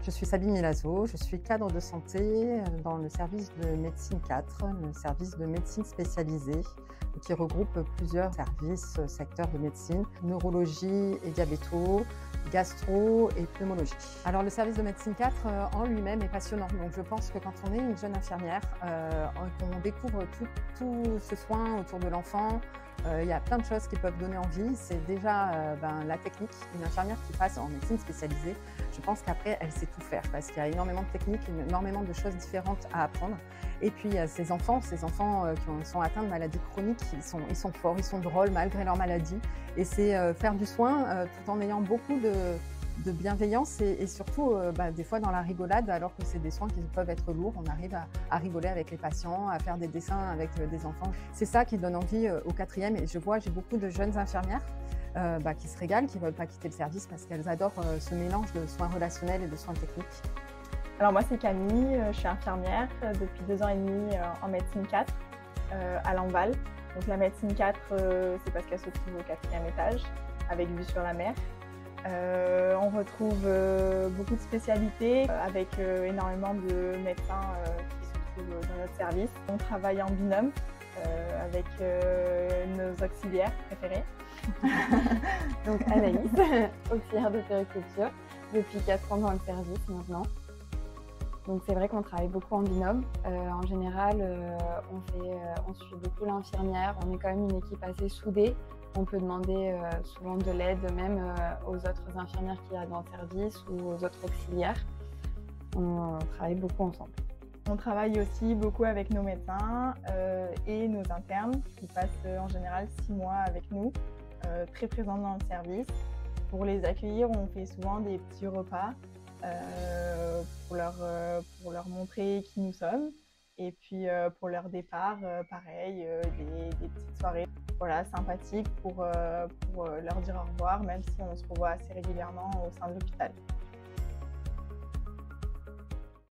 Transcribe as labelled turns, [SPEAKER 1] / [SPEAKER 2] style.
[SPEAKER 1] Je suis Sabine Milazzo, je suis cadre de santé dans le service de médecine 4, le service de médecine spécialisée qui regroupe plusieurs services, secteurs de médecine, neurologie et diabéto, gastro et pneumologie. Alors le service de médecine 4 en lui-même est passionnant. Donc je pense que quand on est une jeune infirmière, qu'on découvre tout ce soin autour de l'enfant, il y a plein de choses qui peuvent donner envie. C'est déjà la technique. Une infirmière qui passe en médecine spécialisée, je pense qu'après, elle sait tout faire parce qu'il y a énormément de techniques, énormément de choses différentes à apprendre. Et puis, il y a ces enfants qui sont atteints de maladies chroniques, ils sont forts, ils sont drôles malgré leur maladie. Et c'est faire du soin tout en ayant beaucoup de bienveillance et surtout des fois dans la rigolade, alors que c'est des soins qui peuvent être lourds, on arrive à rigoler avec les patients, à faire des dessins avec des enfants. C'est ça qui donne envie au quatrième, et j'ai beaucoup de jeunes infirmières qui se régalent, qui ne veulent pas quitter le service parce qu'elles adorent ce mélange de soins relationnels et de soins techniques.
[SPEAKER 2] Alors moi c'est Camille, je suis infirmière depuis 2 ans et demi en médecine 4 à Lamballe. Donc la médecine 4 c'est parce qu'elle se trouve au 4e étage avec vue sur la mer. On retrouve beaucoup de spécialités avec énormément de médecins qui se trouvent dans notre service. On travaille en binôme avec nos auxiliaires préférés.
[SPEAKER 3] Donc Anaïs, auxiliaire de périculture, depuis 4 ans dans le service maintenant. Donc c'est vrai qu'on travaille beaucoup en binôme. En général, on suit beaucoup l'infirmière, on est quand même une équipe assez soudée. On peut demander souvent de l'aide même aux autres infirmières qu'il y a dans le service ou aux autres auxiliaires. On travaille beaucoup ensemble.
[SPEAKER 2] On travaille aussi beaucoup avec nos médecins et nos internes qui passent en général 6 mois avec nous, très présents dans le service. Pour les accueillir, on fait souvent des petits repas pour leur montrer qui nous sommes. Et puis pour leur départ, pareil, des petites soirées sympathiques pour leur dire au revoir, même si on se revoit assez régulièrement au sein de l'hôpital.